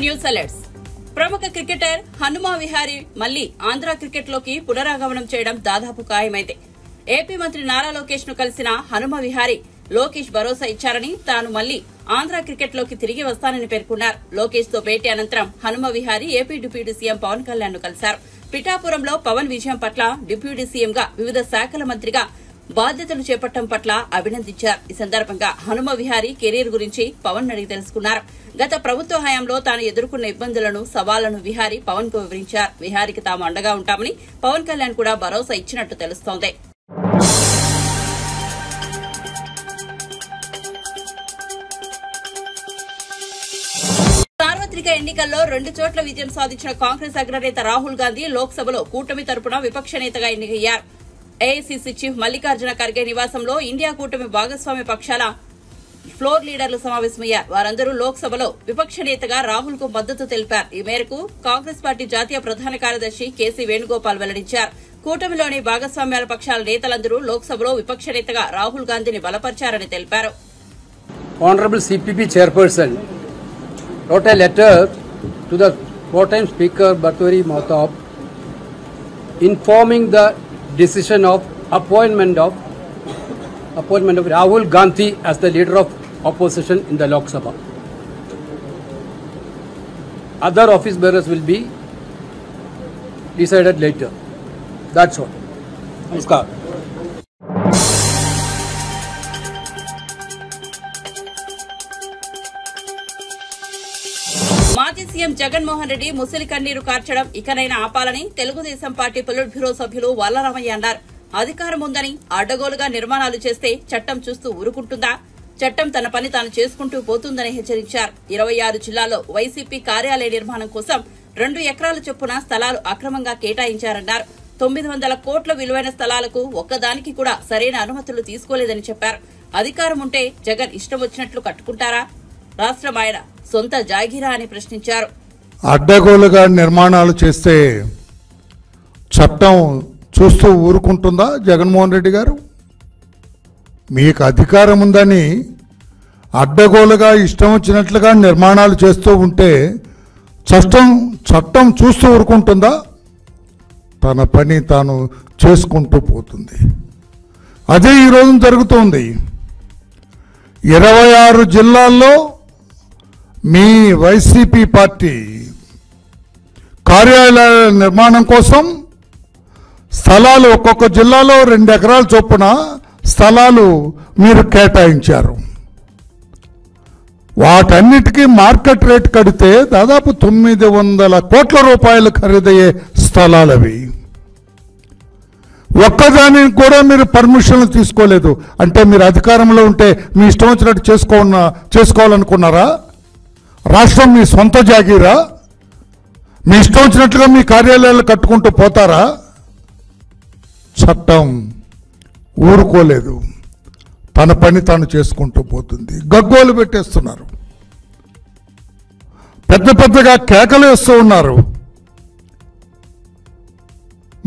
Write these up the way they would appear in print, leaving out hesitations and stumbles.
News alerts. ప్రముఖ cricketer Hanuma Vihari మళ్లీ Andhra cricket లోకి పునరాగమనం చేయడం దాదాపు ఖాయమైంది. ఏపీ మంత్రి నారా లోకేష్ ను కలిసిన హనుమా విహారీ లోకేష్ భరోసా ఇచ్చారని తాను మళ్లీ ఆంధ్ర క్రికెట్ లోకి తిరిగి వస్తానని పేర్కొన్నారు. లోకేష్ తో భేటీ అనంతరం Hanuma Vihari AP deputy CM Pawan Kalyan ను కలిశారు. పిఠాపురంలో పవన్ విజయం పట్ల డిప్యూటీ సీఎంగా వివిధ శాఖల మంత్రిగా బాధ్యతలు చేపట్టడం పట్ల అభినందించారు. ఈ సందర్భంగా హనుమా విహారీ కెరీర్ గురించి పవన్ అడిగి తెలుసుకున్నారు. గత ప్రభుత్వ హయాంలో తాను ఎదుర్కొన్న ఇబ్బందులను, సవాళ్లను విహారీ పవన్ కు వివరించారు. విహారీకి తాము అండగా ఉంటామని పవన్ కళ్యాణ్ కూడా భరోసా ఇచ్చినట్టు తెలుస్తోంది. సార్వత్రిక ఎన్నికల్లో 2 చోట్ల విజయం సాధించిన కాంగ్రెస్ అగ్రనేత రాహుల్ గాంధీ లోక్సభలో కూటమి తరపున విపక్ష నేతగా ఎన్నికయ్యారు. ఏఐసీసీ చీఫ్ మల్లికార్జున ఖర్గే నివాసంలో ఇండియా కూటమి భాగస్వామ్య పక్షాల ఫ్లోర్ లీడర్లు సమావేశమయ్యారు. వారందరూ లోక్సభలో విపక్ష నేతగా రాహుల్ కు మద్దతు తెలిపారు. ఈ మేరకు కాంగ్రెస్ పార్టీ జాతీయ ప్రధాన కార్యదర్శి కేసీ వేణుగోపాల్ వెల్లడించారు. కూటమిలోని భాగస్వామ్యాల పక్షాల నేతలందరూ లోక్సభలో విపక్ష నేతగా రాహుల్ గాంధీని బలపరిచారని తెలిపారు. Honorable CPP Chairperson wrote a letter to the pro-time Speaker Bhartwari Mahtab informing the decision of appointment of Rahul Gandhi as the leader of opposition in the Lok Sabha. Other office bearers will be decided later. That's all. Namaskar. మాజీ CM Jaganmohan Reddy ముసలి కన్నీరు కార్చడం ఇకనైనా ఆపాలని Telugu Desam party polit bureau సభ్యులు వల్లరామయ్య అన్నారు. అధికారం ఉందని అడ్డగోలుగా నిర్మాణాలు చేస్తే చట్టం చూస్తూ ఊరుకుంటుందా? చట్టం తన పని తాను చేసుకుంటూ పోతుందని హెచ్చరించారు. 26 జిల్లాల్లో వైసీపీ కార్యాలయ నిర్మాణం కోసం 2 ఎకరాల చొప్పున స్థలాలు అక్రమంగా కేటాయించారన్నారు. 900 కోట్ల విలువైన స్థలాలకు ఒక్కదానికి కూడా సరైన అనుమతులు తీసుకోలేదని చెప్పారు. అధికారం ఉంటే జగన్ ఇష్టం వచ్చినట్లు కట్టుకుంటారా? రాష్ట్రం ఆయన సొంత జాగీరా అని ప్రశ్నించారు. అడ్డగోలుగా నిర్మాణాలు చేస్తే చట్టం చూస్తూ ఊరుకుంటుందా జగన్మోహన్ రెడ్డి గారు? మీకు అధికారం ఉందని అడ్డగోలుగా ఇష్టం వచ్చినట్లుగా నిర్మాణాలు చేస్తూ ఉంటే చట్టం చూస్తూ ఊరుకుంటుందా? తన పని తాను చేసుకుంటూ పోతుంది. అదే ఈరోజు జరుగుతోంది. 26 జిల్లాల్లో మీ వైసీపీ పార్టీ కార్యాలయాల నిర్మాణం కోసం స్థలాలు ఒక్కొక్క జిల్లాలో 2 ఎకరాల చొప్పున స్థలాలు మీరు కేటాయించారు. వాటన్నిటికీ మార్కెట్ రేట్ కడితే దాదాపు 900 కోట్ల రూపాయలు ఖరీదయ్యే స్థలాలు అవి. ఒక్కదానికి కూడా మీరు పర్మిషన్లు తీసుకోలేదు. అంటే మీరు అధికారంలో ఉంటే మీ ఇష్టం వచ్చినట్టు చేసుకోవాలనుకున్నారా? రాష్ట్రం మీ సొంత జాగీరా? మీ ఇష్టం వచ్చినట్లుగా మీ కార్యాలయాలు కట్టుకుంటూ పోతారా? చట్టం ఊరుకోలేదు. తన పని తాను చేసుకుంటూ పోతుంది. గగ్గోలు పెట్టేస్తున్నారు. పెద్దగా కేకలు వేస్తూ ఉన్నారు.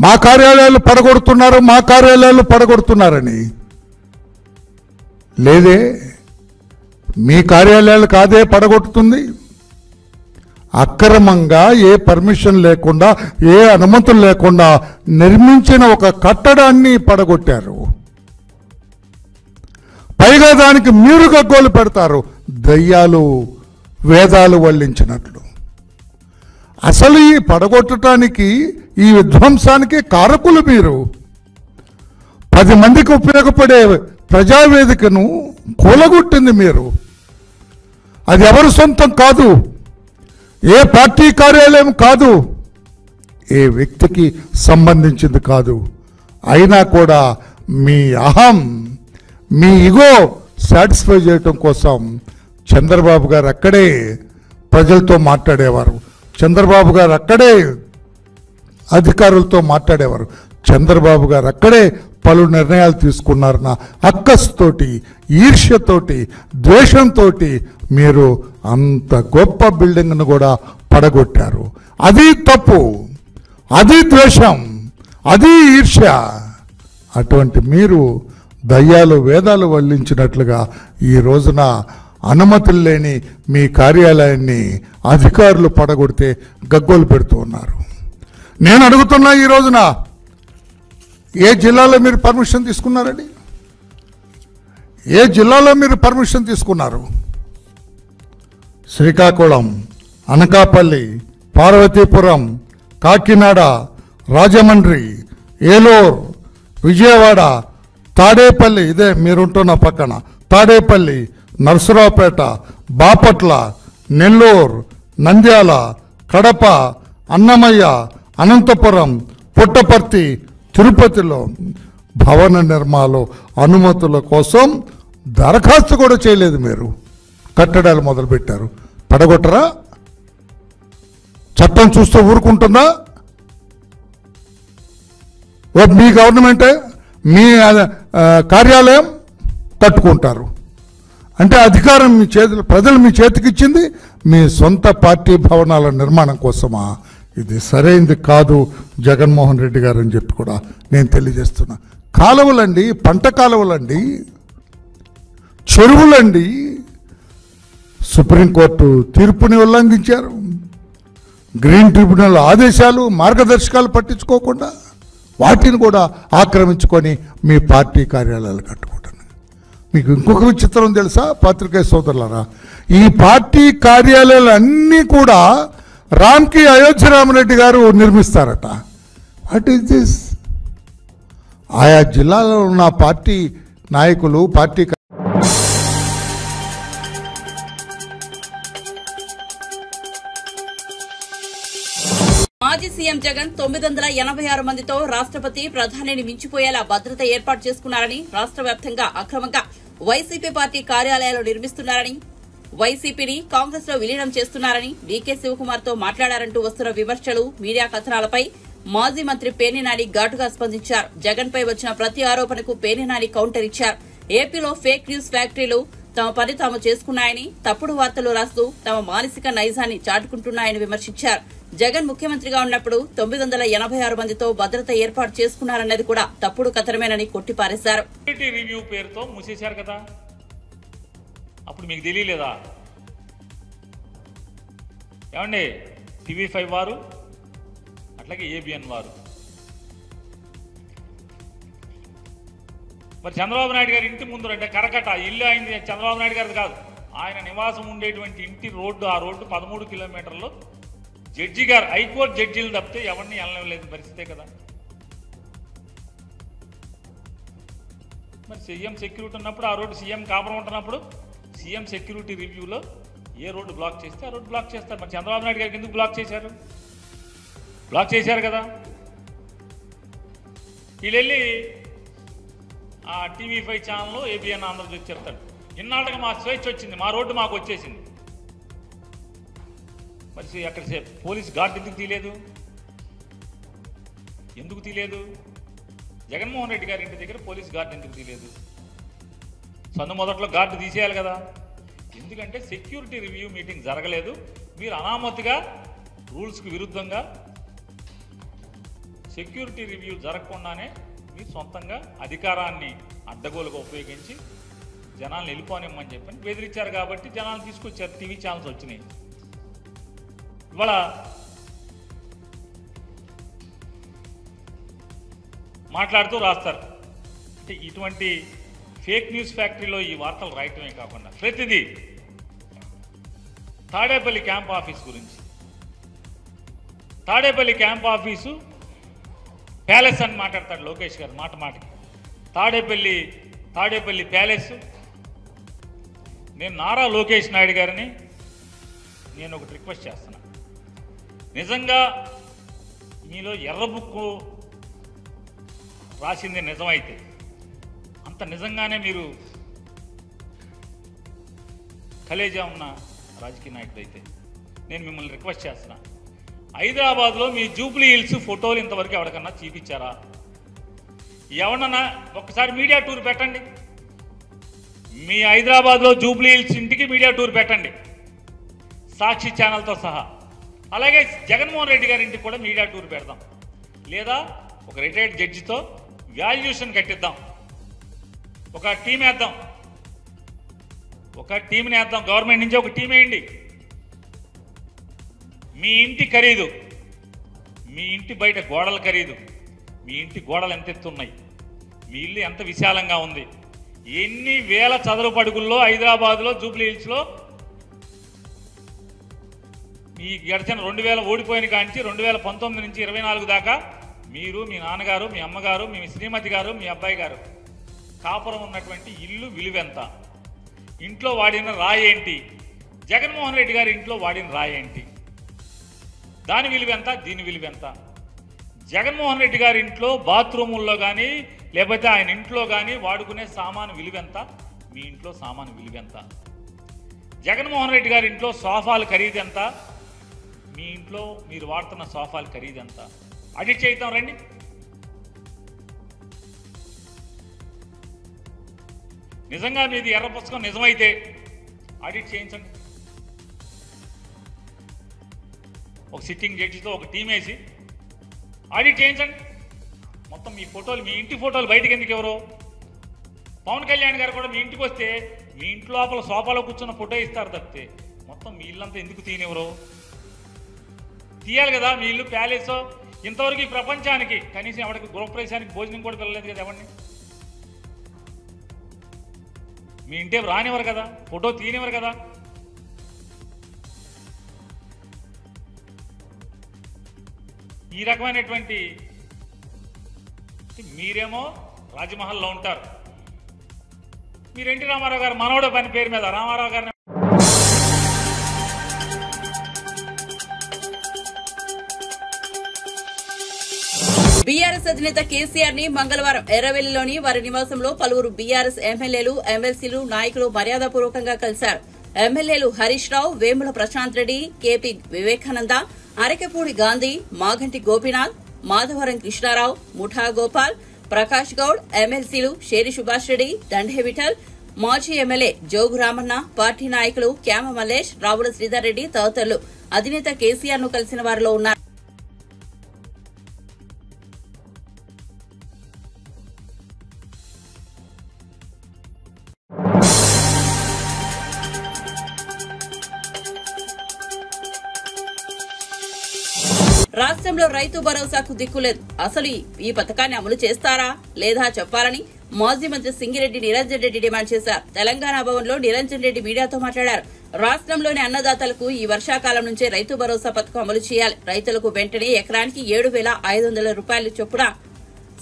మా కార్యాలయాలు పడగొడుతున్నారని. లేదే, మీ కార్యాలయాలు కాదే పడగొట్టుతుంది. అక్రమంగా ఏ పర్మిషన్ లేకుండా, ఏ అనుమతులు లేకుండా నిర్మించిన ఒక కట్టడాన్ని పడగొట్టారు. పైగా దానికి మీరు గగ్గోలు పెడతారు, దయ్యాలు వేదాలు వల్లించినట్లు. అసలు ఈ పడగొట్టడానికి, ఈ విధ్వంసానికి కారకులు మీరు. 10 మందికి ఉపయోగపడే ప్రజావేదికను కూలగొట్టింది మీరు. అది ఎవరి సొంతం కాదు, ఏ పార్టీ కార్యాలయం కాదు, ఏ వ్యక్తికి సంబంధించింది కాదు. అయినా కూడా మీ అహం, మీ ఈగో సాటిస్ఫై చేయటం కోసం చంద్రబాబు గారు అక్కడే ప్రజలతో మాట్లాడేవారు. చంద్రబాబు గారు అక్కడే అధికారులతో మాట్లాడేవారు. చంద్రబాబు గారు అక్కడే పలు నిర్ణయాలు తీసుకున్నారన్న అక్కస్తోటి, ఈర్ష్యతోటి, ద్వేషంతో మీరు అంత గొప్ప బిల్డింగ్ను కూడా పడగొట్టారు. అది తప్పు, అది ద్వేషం, అది ఈర్ష్య. అటువంటి మీరు దయ్యాలు వేదాలు వల్లించినట్లుగా ఈ రోజున అనుమతులు లేని మీ కార్యాలయాన్ని అధికారులు పడగొడితే గగ్గోలు పెడుతూ ఉన్నారు. నేను అడుగుతున్నా, ఈ రోజున ఏ జిల్లాలో మీరు పర్మిషన్ తీసుకున్నారండి? ఏ జిల్లాలో మీరు పర్మిషన్ తీసుకున్నారు? శ్రీకాకుళం, అనకాపల్లి, పార్వతీపురం, కాకినాడ, రాజమండ్రి, ఏలూరు, విజయవాడ, తాడేపల్లి, ఇదే మీరుంటున్న పక్కన తాడేపల్లి, నర్సరావుపేట, బాపట్ల, నెల్లూరు, నంద్యాల, కడప, అన్నమయ్య, అనంతపురం, పుట్టపర్తి, తిరుపతిలో భవన నిర్మాణ అనుమతుల కోసం దరఖాస్తు కూడా చేయలేదు. మీరు కట్టడాలు మొదలుపెట్టారు. పడగొట్టరా? చట్టం చూస్తూ ఊరుకుంటుందా? మీ గవర్నమెంటే, మీ కార్యాలయం తట్టుకుంటారు అంటే అధికారం మీ చేతులు, ప్రజలు మీ చేతికి ఇచ్చింది మీ సొంత పార్టీ భవనాల నిర్మాణం కోసమా? ఇది సరైనది కాదు జగన్మోహన్ రెడ్డి గారు అని చెప్పి కూడా నేను తెలియజేస్తున్నా. కాలువలండి, పంట కాలువలండి, చెరువులండి, సుప్రీంకోర్టు తీర్పుని ఉల్లంఘించారు. గ్రీన్ ట్రిబ్యునల్ ఆదేశాలు, మార్గదర్శకాలు పట్టించుకోకుండా వాటిని కూడా ఆక్రమించుకొని మీ పార్టీ కార్యాలయాలు కట్టుకుంటున్నారు. మీకు ఇంకొక విచిత్రం తెలుసా పాత్రికేయ సోదరులారా? ఈ పార్టీ కార్యాలయాలు అన్నీ కూడా రామ్కి అయోధ్య రామరెడ్డి గారు నిర్మిస్తారట. What is this? ఆయా జిల్లాలో ఉన్న పార్టీ నాయకులు, పార్టీ మాజీ సీఎం జగన్ 986 మందితో రాష్ట్రపతి, ప్రధానిని మించిపోయేలా భద్రత ఏర్పాటు చేసుకున్నారని, రాష్ట్ర వ్యాప్తంగా అక్రమంగా వైసీపీ పార్టీ కార్యాలయాలు నిర్మిస్తున్నారని, వైసీపీని కాంగ్రెస్ లో విలీనం చేస్తున్నారని డీకే శివకుమార్ తో మాట్లాడారంటూ వస్తున్న విమర్శలు, మీడియా కథనాలపై మాజీ మంత్రి పేర్నినాని ఘాటుగా స్పందించారు. జగన్ పై వచ్చిన ప్రతి ఆరోపణకు పేర్నినాని కౌంటర్ ఇచ్చారు. ఏపీలో ఫేక్ న్యూస్ ఫ్యాక్టరీలు తమ పని తాము చేసుకున్నాయని, తప్పుడు వార్తలు రాస్తూ తమ మానసిక నైజాన్ని చాటుకుంటున్నాయని విమర్శించారు. జగన్ ముఖ్యమంత్రిగా ఉన్నప్పుడు 986 మందితో భద్రత ఏర్పాటు చేసుకున్నారన్నది కూడా తప్పుడు కథనమేనని కొట్టిపారేశారు. రివ్యూ పేరుతో మూసేశారు కదా, అప్పుడు మీకు తెలియలేదా? ఏమండి, TV5 వారు అట్లాగే ABN వారు, మరి చంద్రబాబు నాయుడు గారి ఇంటి ముందు అంటే కరకట ఇల్లు అయింది చంద్రబాబు నాయుడు గారిది కాదు, ఆయన నివాసం ఉండేటువంటి ఇంటి రోడ్డు, ఆ రోడ్డు 13 కిలోమీటర్లు జడ్జి గారు, హైకోర్టు జడ్జీలు తప్పితే ఎవరిని వెళ్ళలేదు పరిస్థితే కదా. మరి సీఎం సెక్యూరిటీ ఉన్నప్పుడు ఆ రోడ్డు, సీఎం కాపురం ఉంటున్నప్పుడు సీఎం సెక్యూరిటీ రివ్యూలో ఏ రోడ్డు బ్లాక్ చేస్తే ఆ రోడ్డు బ్లాక్ చేస్తారు. మరి చంద్రబాబు నాయుడు గారికి ఎందుకు బ్లాక్ చేశారు? బ్లాక్ చేశారు కదా. వీళ్ళెళ్ళి ఆ TV5 ఛానల్లో ABN ఆంధ్రజ్యోతి చెప్తాడు, ఇన్నాళ్ళకి మా స్వేచ్ఛ వచ్చింది, మా రోడ్డు మాకు వచ్చేసింది. మరి అక్కడ పోలీస్ గార్డు ఎందుకు తీయలేదు? ఎందుకు తీయలేదు? జగన్మోహన్ రెడ్డి గారి ఇంటి దగ్గర పోలీస్ గార్డు ఎందుకు తీయలేదు? సందు మొదట్లో గార్డు తీసేయాలి కదా. ఎందుకంటే సెక్యూరిటీ రివ్యూ మీటింగ్ జరగలేదు. మీరు అనామతిగా రూల్స్కి విరుద్ధంగా సెక్యూరిటీ రివ్యూ జరగకుండానే మీరు సొంతంగా అధికారాన్ని అడ్డగోలుగా ఉపయోగించి జనాలను వెళ్ళిపోనిమ్మని చెప్పని బెదిరించారు. కాబట్టి జనాలు తీసుకొచ్చారు, టీవీ ఛానల్స్ వచ్చినాయి. ఇవాళ మాట్లాడుతూ రాస్తారు. అంటే ఇటువంటి ఫేక్ న్యూస్ ఫ్యాక్టరీలో ఈ వార్తలు రాయటమే కాకుండా ప్రతిదీ తాడేపల్లి క్యాంప్ ఆఫీస్ గురించి, తాడేపల్లి క్యాంప్ ఆఫీసు ప్యాలెస్ అని మాట్లాడతాడు లోకేష్ గారు మాటకి. తాడేపల్లి ప్యాలెస్. నేను నారా లోకేష్ నాయుడు గారిని నేను ఒకటి రిక్వెస్ట్ చేస్తున్నా, నిజంగా మీలో ఎర్ర బుక్కు రాసింది నిజమైతే, అంత నిజంగానే మీరు కలేజా ఉన్న రాజకీయ నాయకుడు అయితే నేను మిమ్మల్ని రిక్వెస్ట్ చేస్తున్నా, హైదరాబాద్లో మీ జూబ్లీ హిల్స్ ఫోటోలు ఇంతవరకు ఎవరికన్నా చూపించారా? ఎవరన్నా ఒక్కసారి మీడియా టూర్ పెట్టండి. మీ హైదరాబాద్లో జూబ్లీ హిల్స్ ఇంటికి మీడియా టూర్ పెట్టండి, సాక్షి ఛానల్తో సహా. అలాగే జగన్మోహన్ రెడ్డి గారి ఇంటికి కూడా మీడియా టూర్ పెడదాం, లేదా ఒక రిటైర్డ్ జడ్జితో వాల్యుయేషన్ కట్టిద్దాం, ఒక టీం వేద్దాం. ఒక టీంని వేద్దాం, గవర్నమెంట్ నుంచి ఒక టీం వేయండి. మీ ఇంటి ఖరీదు, మీ ఇంటి బయట గోడల ఖరీదు, మీ ఇంటి గోడలు ఎంత ఎత్తున్నాయి, మీ ఇల్లు ఎంత విశాలంగా ఉంది, ఎన్ని వేల చదరపు అడుగుల్లో హైదరాబాద్లో జూబ్లీ హిల్స్లో ఈ గడిచిన 2000 ఓడిపోయిన కాంచి 2019 నుంచి 24 దాకా మీరు, మీ నాన్నగారు, మీ అమ్మగారు, మీ శ్రీమతి గారు, మీ అబ్బాయి గారు కాపురం ఉన్నటువంటి ఇల్లు విలువెంత, ఇంట్లో వాడిన రాయి ఏంటి, జగన్మోహన్ రెడ్డి గారి ఇంట్లో వాడిన రాయి ఏంటి, దాని విలువెంత, దీని విలువెంత, జగన్మోహన్ రెడ్డి గారి ఇంట్లో బాత్రూముల్లో కానీ లేకపోతే ఆయన ఇంట్లో కానీ వాడుకునే సామాను విలువెంత, మీ ఇంట్లో సామాను విలువెంత, జగన్మోహన్ రెడ్డి గారి ఇంట్లో సోఫాలు ఖరీదెంత, మీ ఇంట్లో మీరు వాడుతున్న సోఫాలు ఖరీదెంత, ఆడిట్ చేద్దాం రండి. నిజంగా మీది ఎర్ర పుస్తకం నిజమైతే ఆడిట్ చేయించండి. ఒక సిట్టింగ్ జడ్జితో ఒక టీం వేసి ఆడిట్ చేయించండి. మొత్తం మీ ఫోటోలు, మీ ఇంటి ఫోటోలు బయటకు ఎందుకు ఎవరు? పవన్ కళ్యాణ్ గారు కూడా మీ ఇంటికి వస్తే మీ ఇంటి లోపల సోఫాలో కూర్చున్న ఫోటో ఇస్తారు తప్పితే మొత్తం మీ ఇల్లంతా ఎందుకు తీయనివ్వరు? తీయాలి కదా. మీ ఇల్లు ప్యాలెస్. ఇంతవరకు ఈ ప్రపంచానికి కనీసం ఎవరికి గృహప్రవేశానికి భోజనం కూడా పిల్లలేదు కదా ఎవరిని. మీ ఇంటే రానివ్వరు కదా, ఫోటో తీయనివ్వరు కదా. ఈ రకమైనటువంటి మీరేమో రాజమహల్లో ఉంటారు, మీరు ఎన్టీ రామారావు గారు మనవడ పని పేరు మీద రామారావు గారిని బీఆర్ఎస్ అధినేత కేసీఆర్ ని మంగళవారం ఎర్రవెల్లిలోని వారి నివాసంలో పలువురు బీఆర్ఎస్ ఎమ్మెల్యేలు, ఎమ్మెల్సీలు, నాయకులు మర్యాదపూర్వకంగా కలిశారు. ఎమ్మెల్యేలు హరీష్ రావు, వేముల ప్రశాంత్ రెడ్డి, కేపీ వివేకానంద, అరకెపూడి గాంధీ, మాగంటి గోపీనాథ్, మాధవరం కృష్ణారావు, ముఠా గోపాల్, ప్రకాష్ గౌడ్, ఎమ్మెల్సీలు షేరి సుభాష్ రెడ్డి, దండే విఠల్, మాజీ ఎమ్మెల్యే జోగు రామన్న, పార్టీ నాయకులు క్యామ మల్లేష్, రావుల శ్రీధర్ రెడ్డి తదితరులు అధినేత కేసీఆర్ ను కలిసిన వారిలో ఉన్నారు. రాష్ట్రంలో రైతు భరోసాకు దిక్కులేదు. అసలు ఈ పథకాన్ని అమలు చేస్తారా లేదా చెప్పాలని మాజీ మంత్రి సింగిరెడ్డి నిరంజన్ రెడ్డి డిమాండ్ చేశారు. తెలంగాణ భవన్లో నిరంజన్ రెడ్డి మీడియాతో మాట్లాడారు. రాష్ట్రంలోని అన్నదాతలకు ఈ వర్షాకాలం నుంచే రైతు భరోసా పథకం అమలు చేయాలి. రైతులకు వెంటనే ఎకరానికి 7,500 రూపాయల చొప్పున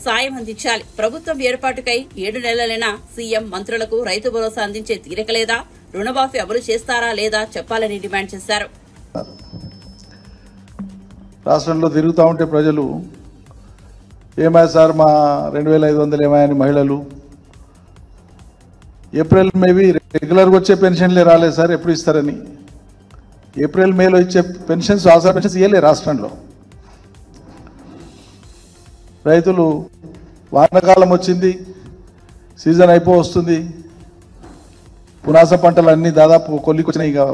సాయం అందించాలి. ప్రభుత్వం ఏర్పాటుకై 7 నెలలైనా సీఎం మంత్రులకు రైతు భరోసా అందించే తీరికలేదా? రుణమాఫీ అమలు చేస్తారా లేదా చెప్పాలని డిమాండ్ చేశారు. రాష్ట్రంలో తిరుగుతూ ఉంటే ప్రజలు ఏమయ్య సార్ మా 2,500 ఏమయ్యని మహిళలు, ఏప్రిల్ మేబీ రెగ్యులర్గా వచ్చే పెన్షన్లే రాలేదు సార్, ఎప్పుడు ఇస్తారని. ఏప్రిల్ మేలో ఇచ్చే పెన్షన్స్, ఆసరా పెన్షన్స్ ఇవ్వలే రాష్ట్రంలో. రైతులు వానాకాలం వచ్చింది, సీజన్ వస్తుంది, పునాస పంటలు అన్నీ దాదాపు కొల్లికొచ్చినాయి, ఇక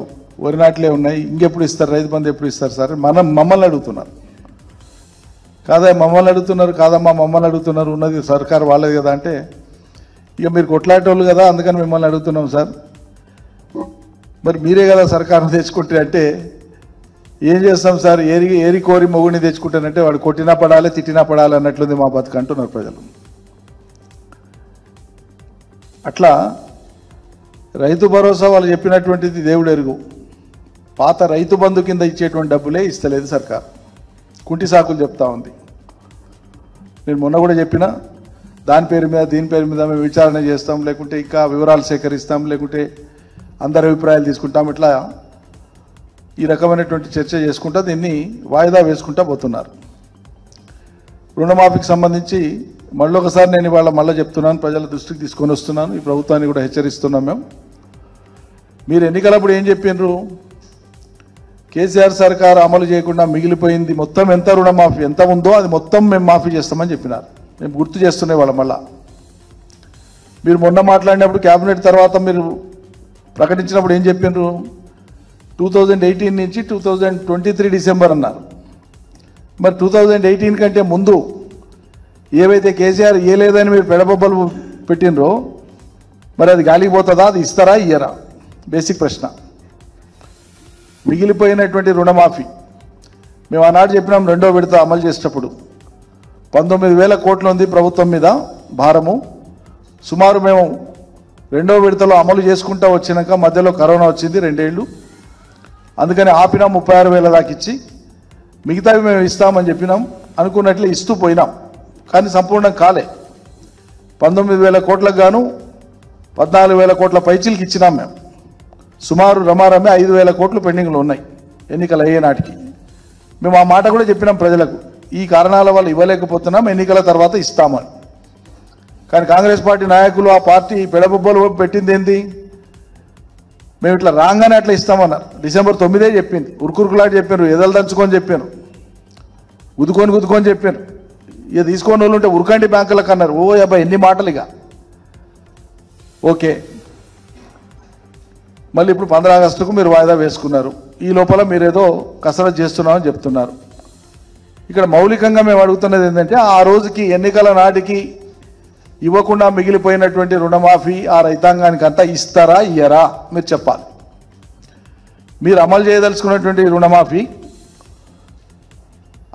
వరి నాట్లే ఉన్నాయి, ఇంకెప్పుడు ఇస్తారు, రైతు బంధు ఎప్పుడు ఇస్తారు సార్ మమ్మల్ని అడుగుతున్నారు. కాదా మమ్మల్ని అడుగుతున్నారు, కాదమ్మా మమ్మల్ని అడుగుతున్నారు, ఉన్నది సర్కారు వాళ్ళది కదా అంటే, ఇక మీరు కొట్లాటోళ్ళు కదా అందుకని మిమ్మల్ని అడుగుతున్నాం సార్, మరి మీరే కదా సర్కారును తెచ్చుకుంటే అంటే ఏం చేస్తాం సార్, ఏరి కోరి మొగుడిని తెచ్చుకుంటానంటే వాడు కొట్టినా పడాలి తిట్టినా పడాలి అన్నట్లుంది మా బతుకు అంటున్నారు ప్రజలు. అట్లా రైతు భరోసా వాళ్ళు చెప్పినటువంటిది దేవుడు ఎరుగు. పాత రైతు బంధు కింద ఇచ్చేటువంటి డబ్బులే ఇస్తలేదు సర్కార్, కుంటి సాకులు చెప్తా ఉంది. నేను మొన్న కూడా చెప్పిన, దాని పేరు మీద దీని పేరు మీద మేము విచారణ చేస్తాం, లేకుంటే ఇంకా వివరాలు సేకరిస్తాం, లేకుంటే అందరి అభిప్రాయాలు తీసుకుంటాం, ఇట్లా ఈ రకమైనటువంటి చర్చ చేసుకుంటా దీన్ని వాయిదా వేసుకుంటా పోతున్నారు. రుణమాఫీకి సంబంధించి మళ్ళొకసారి నేను ఇవాళ మళ్ళీ చెప్తున్నాను, ప్రజల దృష్టికి తీసుకొని వస్తున్నాను, ఈ ప్రభుత్వాన్ని కూడా హెచ్చరిస్తున్నాం. మీరు ఎన్నికలప్పుడు ఏం చెప్పినారు, కేసీఆర్ సర్కార్ అమలు చేయకుండా మిగిలిపోయింది మొత్తం ఎంత రుణమాఫీ ఎంత ఉందో అది మొత్తం మేము మాఫీ చేస్తామని చెప్పినారు. మేము గుర్తు చేస్తున్నా వాళ్ళ మళ్ళా. మీరు మొన్న మాట్లాడినప్పుడు క్యాబినెట్ తర్వాత మీరు ప్రకటించినప్పుడు ఏం చెప్పినారు, 2018 నుంచి 2023 డిసెంబర్ అన్నారు. మరి 2018 కంటే ముందు ఏవైతే కేసీఆర్ లేదని మీరు పెడబొబ్బలు పెట్టినరో మరి అది గాలికి పోతుందా, అది ఇస్తారా ఇయ్యరా? బేసిక్ ప్రశ్న. మిగిలిపోయినటువంటి రుణమాఫీ మేము ఆనాడు చెప్పినాం, రెండో విడత అమలు చేసేటప్పుడు 19,000 కోట్లు ఉంది ప్రభుత్వం మీద భారము. సుమారు మేము రెండో విడతలో అమలు చేసుకుంటూ వచ్చినాక మధ్యలో కరోనా వచ్చింది 2 ఏళ్ళు, అందుకని ఆపినాం. 36,000 దాకా ఇచ్చి మిగతావి మేము ఇస్తామని చెప్పినాం. అనుకున్నట్లే ఇస్తూ పోయినాం, కానీ సంపూర్ణం కాలే. 19,000 కోట్లకు గాను 14,000 కోట్ల పైచీలకి ఇచ్చినాం మేము. సుమారు రమారమే 5,000 కోట్లు పెండింగ్లో ఉన్నాయి ఎన్నికలు అయ్యే నాటికి. మేము ఆ మాట కూడా చెప్పినాం ప్రజలకు, ఈ కారణాల వల్ల ఇవ్వలేకపోతున్నాం, ఎన్నికల తర్వాత ఇస్తామని. కానీ కాంగ్రెస్ పార్టీ నాయకులు ఆ పార్టీ పెడబొబ్బలు పెట్టింది ఏంది, మేము ఇట్లా రాగానే అట్లా ఇస్తామన్నారు. డిసెంబర్ 9 చెప్పింది, ఉరుకురుకులాంటి చెప్పారు, ఎదలు దంచుకొని చెప్పాను, గుద్దుకొని చెప్పాను. ఇక తీసుకొని వాళ్ళు ఉంటే ఉరకండి బ్యాంకులకు అన్నారు. ఓ అబ్బాయి ఎన్ని మాటలు ఇక. ఓకే, మళ్ళీ ఇప్పుడు 15 ఆగస్టుకు మీరు వాయిదా వేసుకున్నారు. ఈ లోపల మీరేదో కసరత్తు చేస్తున్నామని చెప్తున్నారు. ఇక్కడ మౌలికంగా మేము అడుగుతున్నది ఏంటంటే, ఆ రోజుకి ఎన్నికల నాటికి ఇవ్వకుండా మిగిలిపోయినటువంటి రుణమాఫీ ఆ రైతాంగానికి అంతా ఇస్తారా ఇయ్యరా మీరు చెప్పాలి. మీరు అమలు చేయదలుచుకున్నటువంటి రుణమాఫీ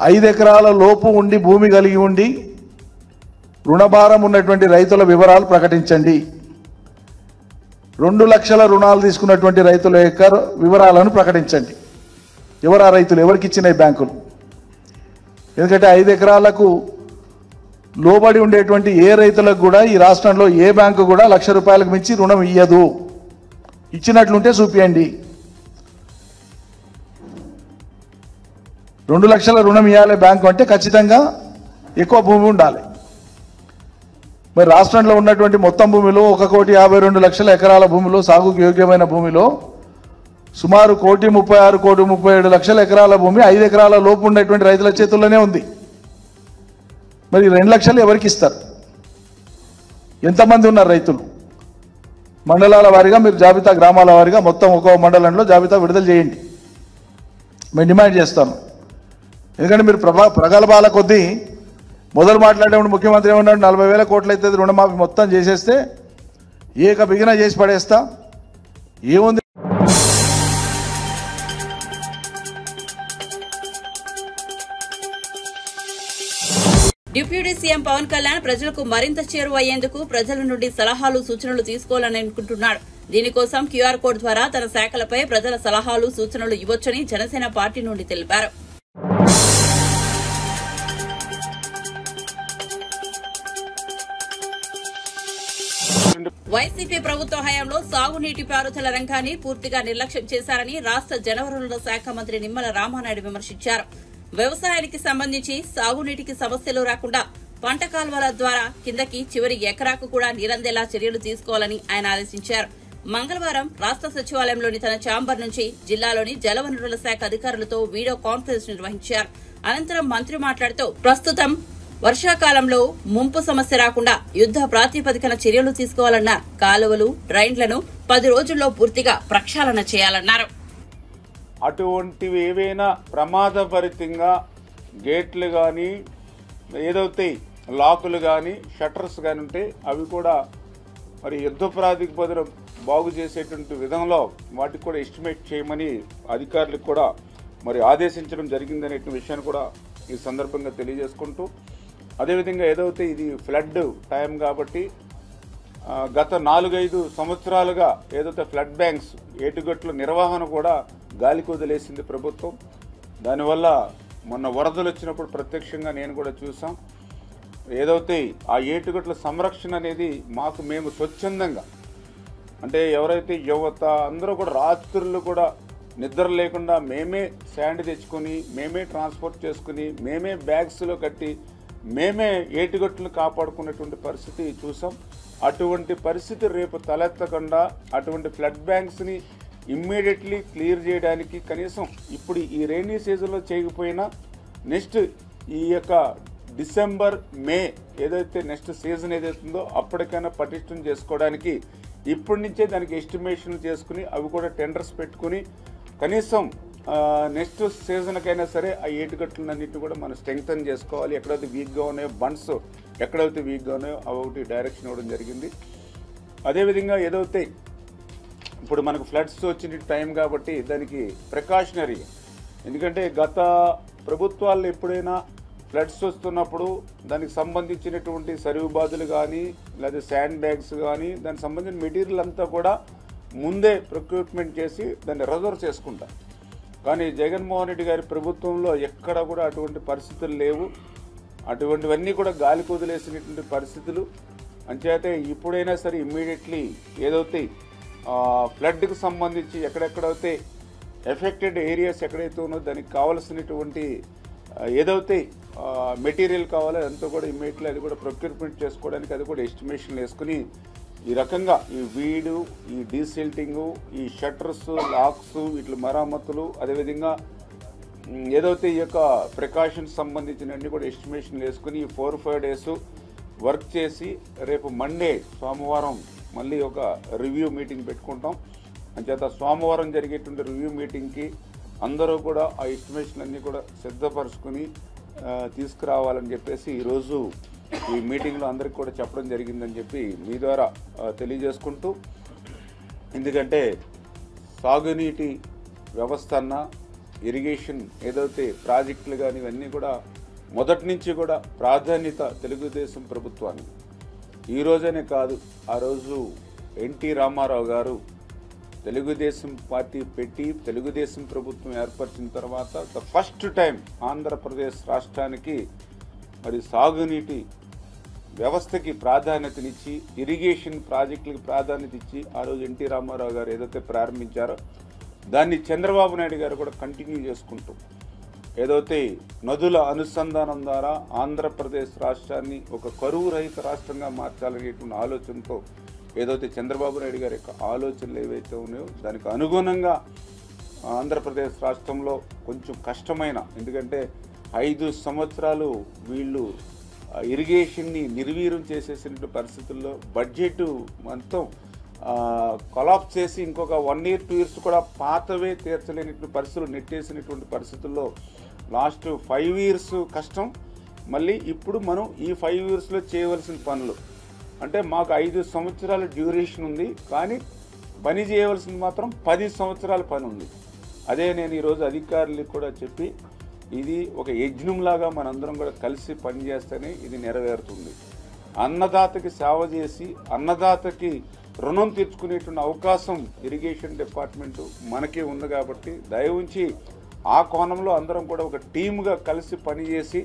5 ఎకరాల లోపు ఉండి భూమి కలిగి ఉండి రుణభారం ఉన్నటువంటి రైతుల వివరాలు ప్రకటించండి. 2 లక్షల రుణాలు తీసుకున్నటువంటి రైతుల యొక్క వివరాలను ప్రకటించండి. ఎవరు ఆ రైతులు, ఎవరికి ఇచ్చినాయి బ్యాంకులు? ఎందుకంటే 5 ఎకరాలకు లోబడి ఉండేటువంటి ఏ రైతులకు కూడా ఈ రాష్ట్రంలో ఏ బ్యాంకు కూడా ₹1,00,000 మించి రుణం ఇయ్యదు. ఇచ్చినట్లుంటే చూపియండి. 2 లక్షల రుణం ఇవ్వాలి బ్యాంకు అంటే ఖచ్చితంగా ఎక్కువ భూమి ఉండాలి. మరి రాష్ట్రంలో ఉన్నటువంటి మొత్తం భూమిలో 1,52,00,000 ఎకరాల భూమిలో, సాగుకు యోగ్యమైన భూమిలో సుమారు 1,36,37,00,000 ఎకరాల భూమి 5 ఎకరాల లోపు ఉన్నటువంటి రైతుల చేతుల్లోనే ఉంది. మరి 2 లక్షలు ఎవరికి ఇస్తారు? ఎంతమంది ఉన్నారు రైతులు? మండలాల వారీగా మీరు జాబితా, గ్రామాల వారీగా మొత్తం ఒక్కో మండలంలో జాబితా విడుదల చేయండి. మేము డిమాండ్ చేస్తాను. ఎందుకంటే మీరు ప్రగల్భాల కొద్దీ మొదలు మాట్లాడేప్పుడు ముఖ్యమంత్రి ఏమన్నాడు, 40,000 కోట్లు అయితే రుణమాఫీ మొత్తం చేసేస్తే ఏక బిగిన చేసి పడేస్తా. ఏముంది? డిప్యూటీ సీఎం పవన్ కళ్యాణ్ ప్రజలకు మరింత చేరువయ్యేందుకు ప్రజల నుండి సలహాలు, సూచనలు తీసుకోవాలని అనుకుంటున్నాడు. దీనికోసం క్యూఆర్ కోడ్ ద్వారా తన శాఖలపై ప్రజల సలహాలు, సూచనలు ఇవ్వొచ్చని జనసేన పార్టీ నుండి తెలిపారు. వైసీపీ ప్రభుత్వ హయాంలో సాగునీటి పారుదల రంగాన్ని పూర్తిగా నిర్లక్ష్యం చేశారని రాష్ట జలవనరుల శాఖ మంత్రి నిమ్మల రామానాయుడు విమర్శించారు. వ్యవసాయానికి సంబంధించి సాగునీటికి సమస్యలు రాకుండా పంట కాల్వల ద్వారా కిందకి చివరి ఎకరాకు కూడా నీరందేలా చర్యలు తీసుకోవాలని ఆయన ఆదేశించారు. మంగళవారం రాష్ట సచివాలయంలోని తన ఛాంబర్ నుంచి జిల్లాలోని జలవనరుల శాఖ అధికారులతో వీడియో కాన్ఫరెన్స్ నిర్వహించారు. అనంతరం మంత్రి మాట్లాడుతూ ప్రస్తుతం వర్షాకాలంలో ముంపు సమస్య రాకుండా యుద్ద ప్రాతిపదికన చర్యలు తీసుకోవాలన్నారు. కాలువలు, డ్రైన్లను 10 రోజుల్లో పూర్తిగా ప్రక్షాళన చేయాలన్నారు. అటువంటివి ఏవైనా ప్రమాదభరితంగా గేట్లు కానీ, ఏదైతే లాకులు కానీ, షట్టర్స్ కానీ ఉంటే అవి కూడా మరి యుద్ధ ప్రాతిపదికన బాగు చేసేటువంటి విధంలో వాటికి కూడా ఎస్టిమేట్ చేయమని అధికారులకు కూడా మరి ఆదేశించడం జరిగిందనే విషయాన్ని కూడా ఈ సందర్భంగా తెలియజేసుకుంటూ, అదేవిధంగా ఏదైతే ఇది ఫ్లడ్ టైం కాబట్టి గత 4-5 సంవత్సరాలుగా ఏదైతే ఫ్లడ్ బ్యాంక్స్, ఏటుగట్ల నిర్వహణ కూడా గాలికి వదిలేసింది ప్రభుత్వం. దానివల్ల మొన్న వరదలు వచ్చినప్పుడు ప్రత్యక్షంగా నేను కూడా చూసాం. ఏదైతే ఆ ఏటుగట్ల సంరక్షణ అనేది మేము స్వచ్ఛందంగా, అంటే ఎవరైతే యువత అందరూ కూడా రాత్రులు కూడా నిద్ర లేకుండా మేమే శాండ్ తెచ్చుకొని, మేమే ట్రాన్స్పోర్ట్ చేసుకుని, మేమే బ్యాగ్స్లో కట్టి, మేమే ఏటుగట్టును కాపాడుకున్నటువంటి పరిస్థితి చూసాం. అటువంటి పరిస్థితి రేపు తలెత్తకుండా అటువంటి ఫ్లడ్ బ్యాంక్స్ని ఇమ్మీడియట్లీ క్లియర్ చేయడానికి కనీసం ఇప్పుడు ఈ రైనీ సీజన్లో చేయకపోయినా నెక్స్ట్ ఈ యొక్క డిసెంబర్, మే ఏదైతే నెక్స్ట్ సీజన్ ఏదైతుందో అప్పటికైనా పటిష్టం చేసుకోవడానికి ఇప్పటి నుంచే దానికి ఎస్టిమేషన్ చేసుకుని అవి కూడా టెండర్స్ పెట్టుకుని కనీసం నెక్స్ట్ సీజన్కైనా సరే ఆ ఏటుగట్లన్నింటినీ కూడా మనం స్ట్రెంగ్తన్ చేసుకోవాలి. ఎక్కడైతే వీక్గా ఉన్నాయో బండ్స్ ఎక్కడైతే వీక్గా ఉన్నాయో అవి ఒకటి డైరెక్షన్ ఇవ్వడం జరిగింది. అదేవిధంగా ఏదైతే ఇప్పుడు మనకు ఫ్లడ్స్ వచ్చిన టైం కాబట్టి దానికి ప్రికాషనరీ, ఎందుకంటే గత ప్రభుత్వాలు ఎప్పుడైనా ఫ్లడ్స్ వస్తున్నప్పుడు దానికి సంబంధించినటువంటి సరువు బాధలు కానీ లేదా శాండ్ బ్యాగ్స్ కానీ దానికి సంబంధించిన మెటీరియల్ అంతా కూడా ముందే ప్రొక్యూర్మెంట్ చేసి దాన్ని రిజర్వ్ చేసుకుంటారు. కానీ జగన్మోహన్ రెడ్డి గారి ప్రభుత్వంలో ఎక్కడ కూడా అటువంటి పరిస్థితులు లేవు. అటువంటివన్నీ కూడా గాలి కుదిలేసినటువంటి పరిస్థితులు. అంచేతే ఇప్పుడైనా సరే ఇమ్మీడియట్లీ ఏదైతే ఫ్లడ్కి సంబంధించి ఎక్కడెక్కడైతే ఎఫెక్టెడ్ ఏరియాస్ ఎక్కడైతే ఉన్నదో దానికి కావాల్సినటువంటి ఏదైతే మెటీరియల్ కావాలో అదంతా కూడా ఇమ్మీడియట్లీ అది కూడా ప్రొక్యూర్మెంట్ చేసుకోవడానికి అది కూడా ఎస్టిమేషన్ వేసుకుని ఈ రకంగా ఈ వీడు, ఈ డీసిల్టింగు, ఈ షట్టర్స్, లాక్స్, వీటి మరమ్మతులు, అదేవిధంగా ఏదైతే ఈ యొక్క ప్రికాషన్స్ సంబంధించినవన్నీ కూడా ఎస్టిమేషన్ వేసుకుని ఈ 4-5 days వర్క్ చేసి రేపు మండే సోమవారం మళ్ళీ ఒక రివ్యూ మీటింగ్ పెట్టుకుంటాం. అంచేత సోమవారం జరిగేటువంటి రివ్యూ మీటింగ్కి అందరూ కూడా ఆ ఎస్టిమేషన్ అన్నీ కూడా సిద్ధపరుచుకుని తీసుకురావాలని చెప్పేసి ఈరోజు ఈ మీటింగ్లో అందరికి కూడా చెప్పడం జరిగిందని చెప్పి మీ ద్వారా తెలియజేసుకుంటూ, ఎందుకంటే సాగునీటి వ్యవస్థ అన్న ఇరిగేషన్ ఏదైతే ప్రాజెక్టులు కానీ ఇవన్నీ కూడా మొదటి నుంచి కూడా ప్రాధాన్యత తెలుగుదేశం ప్రభుత్వానికి. ఈరోజనే కాదు, ఆ రోజు ఎన్టీ రామారావు గారు తెలుగుదేశం పార్టీ పెట్టి తెలుగుదేశం ప్రభుత్వం ఏర్పరిచిన తర్వాత ద ఫస్ట్ టైం ఆంధ్రప్రదేశ్ రాష్ట్రానికి మరి సాగునీటి వ్యవస్థకి ప్రాధాన్యతనిచ్చి ఇరిగేషన్ ప్రాజెక్టులకు ప్రాధాన్యత ఇచ్చి ఆ రోజు ఎన్టీ రామారావు గారు ఏదైతే ప్రారంభించారో దాన్ని చంద్రబాబు నాయుడు గారు కూడా కంటిన్యూ చేసుకుంటూ ఏదైతే నదుల అనుసంధానం ద్వారా ఆంధ్రప్రదేశ్ రాష్ట్రాన్ని ఒక కరువు రహిత రాష్ట్రంగా మార్చాలనేటువంటి ఆలోచనతో ఏదైతే చంద్రబాబు నాయుడు గారి యొక్క ఆలోచనలు ఏవైతే ఉన్నాయో దానికి అనుగుణంగా ఆంధ్రప్రదేశ్ రాష్ట్రంలో కొంచెం కష్టమైన, ఎందుకంటే 5 సంవత్సరాలు వీళ్ళు ఇరిగేషన్ని నిర్వీర్యం చేసేసిన పరిస్థితుల్లో బడ్జెట్ మొత్తం కొలాప్స్ చేసి ఇంకొక 1 year 2 years కూడా పాతవే తీర్చలేనటువంటి పరిస్థితులు నెట్టేసినటువంటి పరిస్థితుల్లో లాస్ట్ 5 years కష్టం. మళ్ళీ ఇప్పుడు మనం ఈ 5 yearsలో చేయవలసిన పనులు అంటే మాకు 5 సంవత్సరాల డ్యూరేషన్ ఉంది, కానీ పని చేయవలసింది మాత్రం 10 సంవత్సరాల పని ఉంది. అదే నేను ఈరోజు అధికారులకు కూడా చెప్పి ఇది ఒక యజ్ఞంలాగా మనందరం కూడా కలిసి పనిచేస్తేనే ఇది నెరవేరుతుంది. అన్నదాతకి సేవ చేసి అన్నదాతకి రుణం తీర్చుకునేటువంటి అవకాశం ఇరిగేషన్ డిపార్ట్మెంటు మనకే ఉంది. కాబట్టి దయవుంచి ఆ కోణంలో అందరం కూడా ఒక టీమ్గా కలిసి పనిచేసి